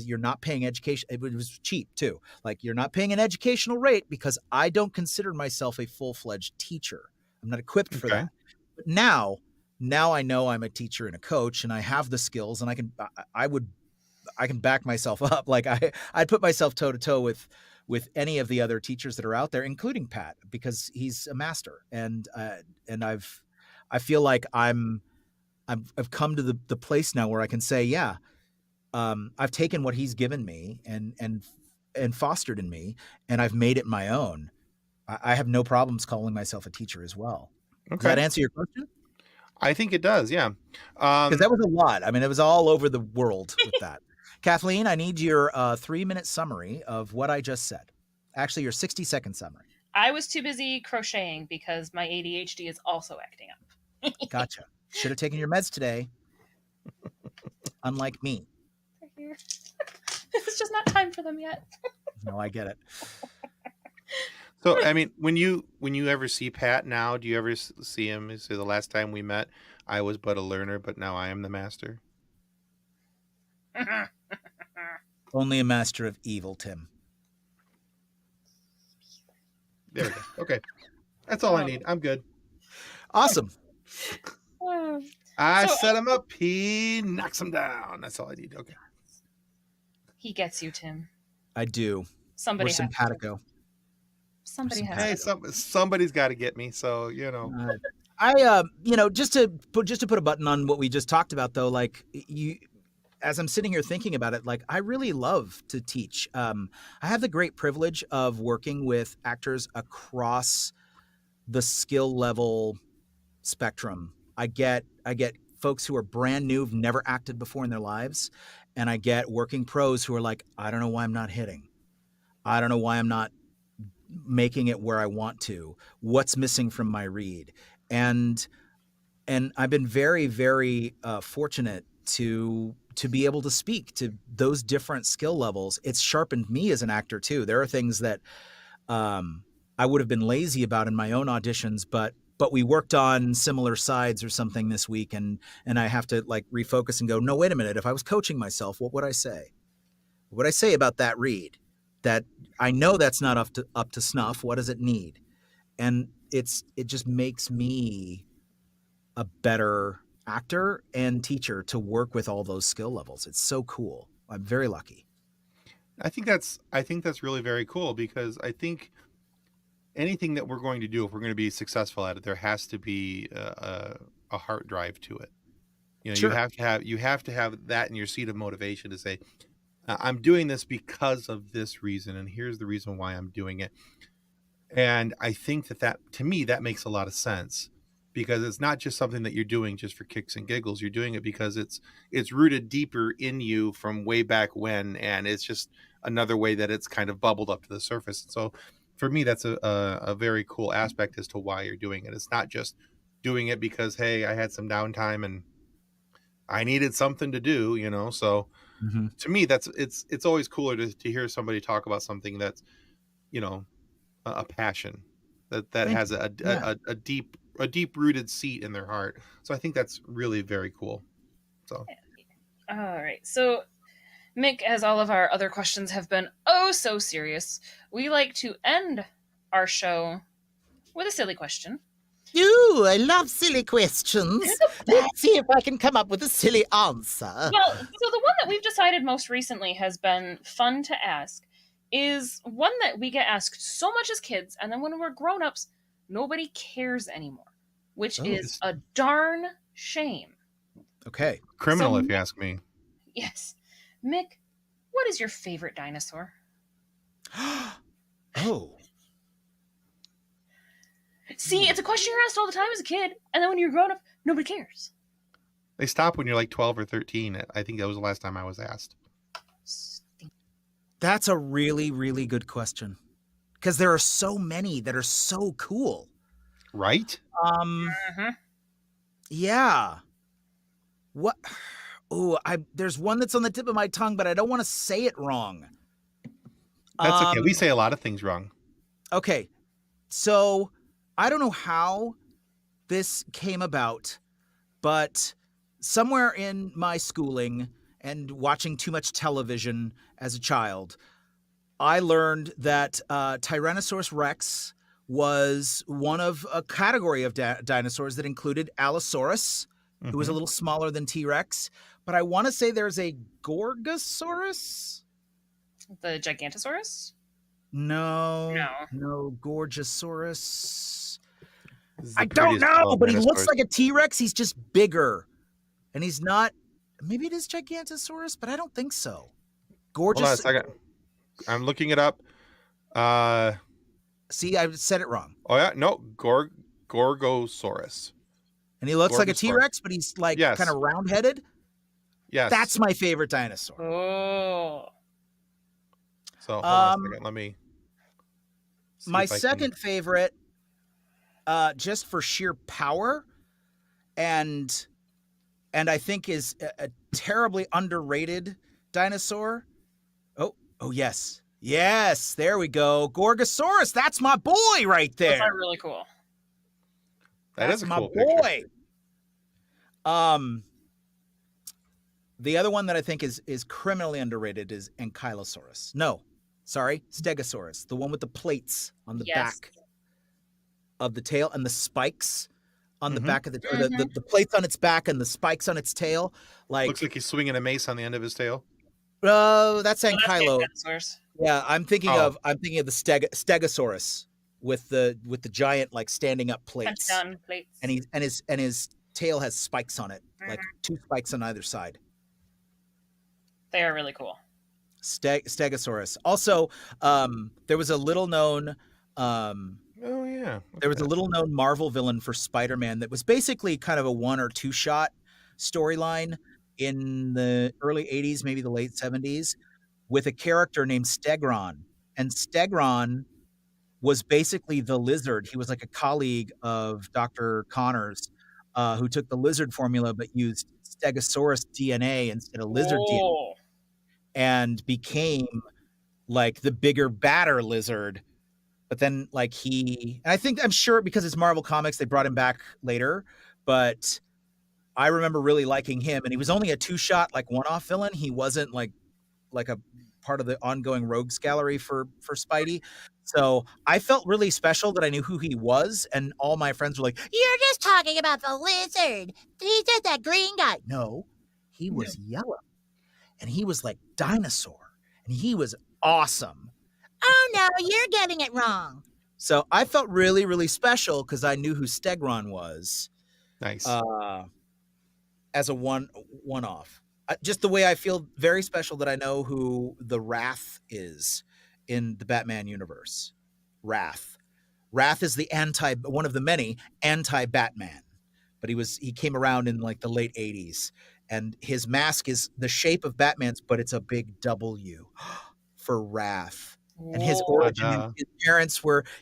you're not paying education. It was cheap too. Like you're not paying an educational rate because I don't consider myself a full-fledged teacher. I'm not equipped for that. But now I know I'm a teacher and a coach and I have the skills and I can back myself up. Like I'd put myself toe to toe with any of the other teachers that are out there, including Pat, because he's a master. And I feel like I've come to the place now where I can say, yeah, I've taken what he's given me and fostered in me, and I've made it my own. I have no problems calling myself a teacher as well. Okay. Does that answer your question? I think it does. Yeah. Because that was a lot. I mean, it was all over the world with that. Kathleen, I need your 3-minute summary of what I just said. Actually, your 60-second summary. I was too busy crocheting because my ADHD is also acting up. Gotcha. Should have taken your meds today. Unlike me. They're here. It's just not time for them yet. No, I get it. So, I mean, when you ever see Pat now, do you ever see him? You say the last time we met, I was but a learner, but now I am the master. Only a master of evil, Tim. There we go. Okay. That's all I need. I'm good. Awesome. I set him up. He knocks him down. That's all I need. Okay. He gets you, Tim. I do. Somebody We're simpatico. Somebody We're has Hey, somebody's got to get me. So, I just to put a button on what we just talked about, though, like as I'm sitting here thinking about it, like I really love to teach. I have the great privilege of working with actors across the skill level spectrum. I get folks who are brand new, who've never acted before in their lives, and I get working pros who are like, I don't know why I'm not hitting. I don't know why I'm not making it where I want to. What's missing from my read? And And I've been very, very fortunate to be able to speak to those different skill levels. It's sharpened me as an actor too. There are things that I would have been lazy about in my own auditions, but we worked on similar sides or something this week, and I have to like refocus and go, no, wait a minute. If I was coaching myself, what would I say? What would I say about that read? That I know that's not up to snuff. What does it need? And it just makes me a better actor and teacher to work with all those skill levels. It's so cool. I'm very lucky. I think that's really very cool, because I think anything that we're going to do, if we're going to be successful at it, there has to be a heart drive to it. You know, Sure. you have to have that in your seat of motivation to say, I'm doing this because of this reason, and here's the reason why I'm doing it. And I think that to me, that makes a lot of sense, because it's not just something that you're doing just for kicks and giggles. You're doing it because it's rooted deeper in you from way back when, and it's just another way that it's kind of bubbled up to the surface. And so for me, that's a very cool aspect as to why you're doing it. It's not just doing it because, hey, I had some downtime and I needed something to do, you know? So to me, it's always cooler to hear somebody talk about something that's, you know, a passion that has a deep rooted seat in their heart. So I think that's really very cool. So All right. So, Mick, as all of our other questions have been oh so serious, we like to end our show with a silly question. Ooh, I love silly questions. Let's see if I can come up with a silly answer. Well, so the one that we've decided most recently has been fun to ask is one that we get asked so much as kids, and then when we're grown-ups, nobody cares anymore, which is a darn shame. Okay. Criminal, if you ask me. Yes. Mick, what is your favorite dinosaur? Oh. See, it's a question you're asked all the time as a kid, and then when you're grown up, nobody cares. They stop when you're like 12 or 13. I think that was the last time I was asked. That's a really, really good question. Because there are so many that are so cool. Right? Yeah. What? Oh, there's one that's on the tip of my tongue, but I don't want to say it wrong. That's okay. We say a lot of things wrong. Okay. So I don't know how this came about, but somewhere in my schooling and watching too much television as a child, I learned that Tyrannosaurus Rex was one of a category of dinosaurs that included Allosaurus, who was a little smaller than T-Rex. But I want to say there's a Gorgosaurus? The Gigantosaurus? No, Gorgosaurus. I the don't prettiest know, of all but he looks dinosaurs. like a T-Rex. He's just bigger. And he's not, maybe it is Gigantosaurus, but I don't think so. Hold on a Gorgeous. second. I'm looking it up. See, I said it wrong. Oh yeah, no, Gorgosaurus. And he looks like a Gorgosaurus. T-Rex, but he's like Yes. kind of round-headed. Yes. That's my favorite dinosaur. Oh. So hold on a second. Let me. see My if I can- second favorite, just for sheer power, and I think is a terribly underrated dinosaur. Oh yes, there we go, Gorgosaurus. That's my boy right there. Those are really cool. That's a my cool boy. picture. The other one that I think is criminally underrated is Ankylosaurus. No, sorry, Stegosaurus, the one with the plates on the back of the tail and the spikes on the back of the, or the plates on its back and the spikes on its tail. Like Looks like he's swinging a mace on the end of his tail. that's So that's Ankylo. Gigantosaurus. Yeah, I'm thinking Oh. of the Stegosaurus with the giant like standing up plates. Punch-down plates. And his tail has spikes on it, like 2 spikes on either side. They are really cool. Stegosaurus. Also, there was a little known Oh yeah. there was a little known Marvel villain for Spider-Man that was basically kind of a 1 or 2 shot storyline in the early 80s, maybe the late 70s, with a character named Stegron. And Stegron was basically the Lizard. He was like a colleague of Dr. Connors who took the lizard formula but used Stegosaurus DNA instead of lizard DNA Oh, and became like the bigger, badder lizard. But then, like I'm sure because it's Marvel Comics, they brought him back later. But I remember really liking him, and he was only a 2-shot, like one-off villain. He wasn't like a part of the ongoing rogues gallery for Spidey. So I felt really special that I knew who he was, and all my friends were like, "You're just talking about the lizard. He's just that green guy." No, he was yellow, and he was like dinosaur, and he was awesome. Oh no, you're getting it wrong. So I felt really, really special because I knew who Stegron was. Nice. As a one-off. Just the way I feel very special that I know who the Wrath is in the Batman universe. Wrath is the one of the many anti-Batman, but he came around in like the late 80s, and his mask is the shape of Batman's, but it's a big W for Wrath. And his origin,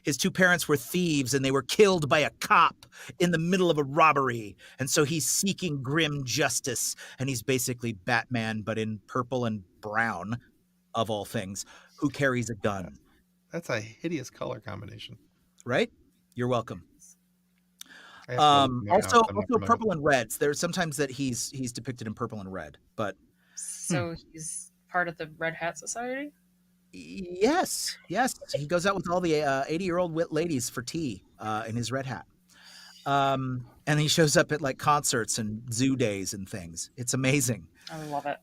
his two parents were thieves, and they were killed by a cop in the middle of a robbery. And so he's seeking grim justice, and he's basically Batman, but in purple and brown, of all things, who carries a gun. That's a hideous color combination. Right? You're welcome. Also purple and reds. There's sometimes that he's depicted in purple and red, but so he's part of the Red Hat Society? Yes. He goes out with all the 80-year-old ladies for tea in his red hat. And he shows up at like concerts and zoo days and things. It's amazing. I love it.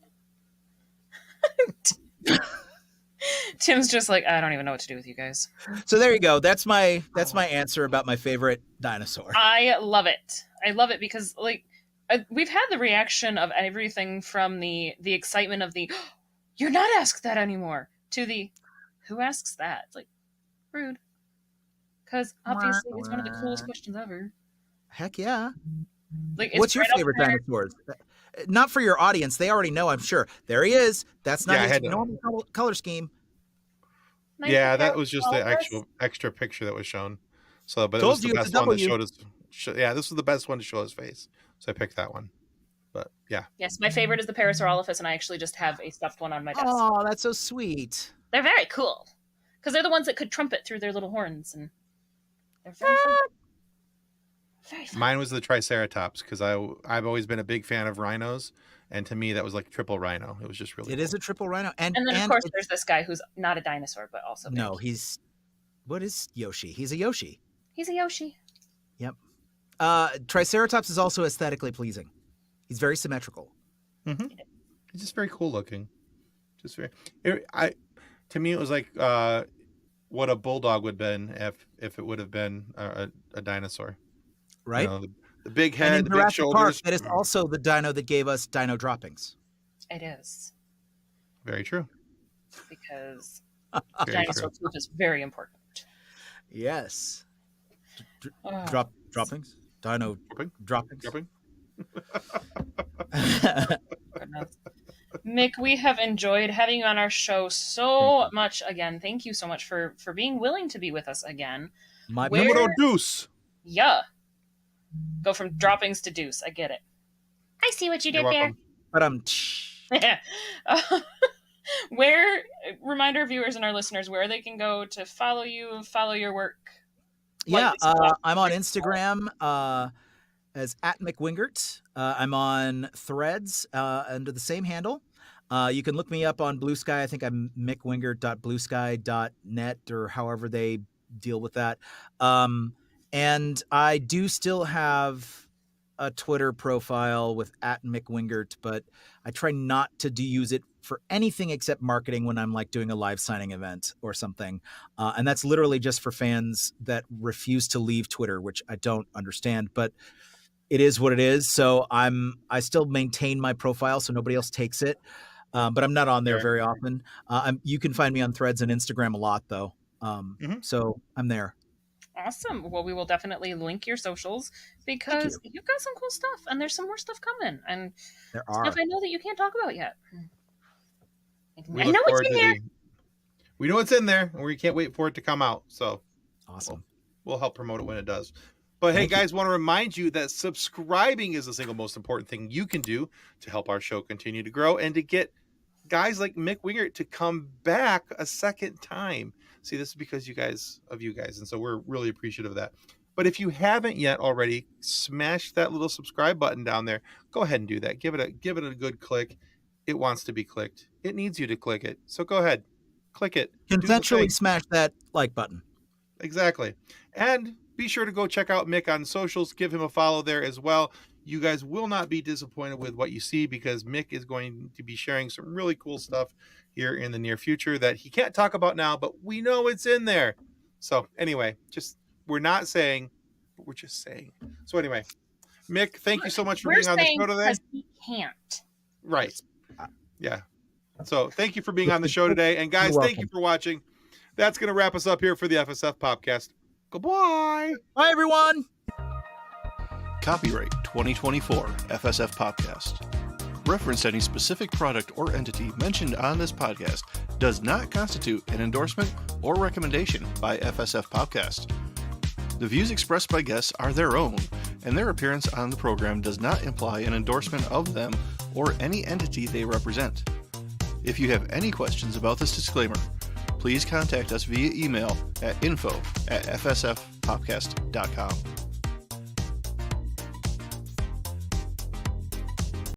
Tim's just like, I don't even know what to do with you guys. So there you go. That's my answer about my favorite dinosaur. I love it. I love it because like we've had the reaction of everything from the excitement of the you're not asked that anymore to the who asks that? It's like rude. Because obviously it's one of the coolest questions ever. Heck yeah. Like, what's your favorite dinosaurs? Not for your audience. They already know, I'm sure. There he is. That's not his normal color scheme. Yeah, that was just the actual extra picture that was shown. So, but it was the best one that showed his. Yeah, this was the best one to show his face. So I picked that one. But yeah. Yes, my favorite is the Parasaurolophus, and I actually just have a stuffed one on my desk. Oh, that's so sweet. They're very cool because they're the ones that could trumpet through their little horns, and they're very fun. Very fun. Mine was the Triceratops because I've always been a big fan of rhinos, and to me that was like triple rhino. It was just really. It is a triple rhino, and then of course there's this guy who's not a dinosaur but also big. No, what is Yoshi? He's a Yoshi. He's a Yoshi. Yep. Triceratops is also aesthetically pleasing. He's very symmetrical. Mm-hmm. He's just very cool looking. Just very. To me, it was like what a bulldog would have been if it would have been a dinosaur. Right. You know, the big head, and in the Jurassic big shoulders. Park, that is also the dino that gave us dino droppings. It is. Very true. Because dinosaur poop is very important. Yes. Droppings? Dino droppings? Dropping? Mick, we have enjoyed having you on our show so much again. Thank you so much for being willing to be with us again. My numero deuce. Yeah. Go from droppings to deuce. I get it. I see what you did there. But remind our viewers and our listeners where they can go to follow you, follow your work. Yeah, I'm on Instagram as @Mick Wingert. I'm on Threads under the same handle. You can look me up on Blue Sky. I think I'm mickwingert.bluesky.net or however they deal with that. And I do still have a Twitter profile with @Mick Wingert, but I try not to use it for anything except marketing when I'm like doing a live signing event or something. And that's literally just for fans that refuse to leave Twitter, which I don't understand, but it is what it is. So I still maintain my profile so nobody else takes it. But I'm not on there very often. You can find me on Threads and Instagram a lot though. So I'm there. Awesome. Well, we will definitely link your socials because you've got some cool stuff and there's some more stuff coming and there are stuff I know that you can't talk about yet. I know what's in there. We know what's in there and we can't wait for it to come out. So awesome. We'll help promote it when it does. But hey, Thank you. guys, want to remind you that subscribing is the single most important thing you can do to help our show continue to grow and to get guys like Mick Wingert to come back a second time. See, this is because you guys. And so we're really appreciative of that. But if you haven't yet already, smash that little subscribe button down there. Go ahead and do that. Give it a good click. It wants to be clicked. It needs you to click it. So go ahead, click it. Do the Consensually thing. smash that like button. Exactly. And be sure to go check out Mick on socials. Give him a follow there as well. You guys will not be disappointed with what you see because Mick is going to be sharing some really cool stuff here in the near future that he can't talk about now, but we know it's in there. So anyway, we're not saying, but we're just saying. So anyway, Mick, thank you so much for being on the show today. Because he can't. Right. Yeah. So thank you for being on the show today. And guys, You're thank you for watching. That's going to wrap us up here for the FSF Podcast. Goodbye. Bye, everyone. Copyright 2024 FSF Podcast. Reference to any specific product or entity mentioned on this podcast does not constitute an endorsement or recommendation by FSF Podcast. The views expressed by guests are their own, and their appearance on the program does not imply an endorsement of them or any entity they represent. If you have any questions about this disclaimer, please contact us via email at info@fsfpodcast.com.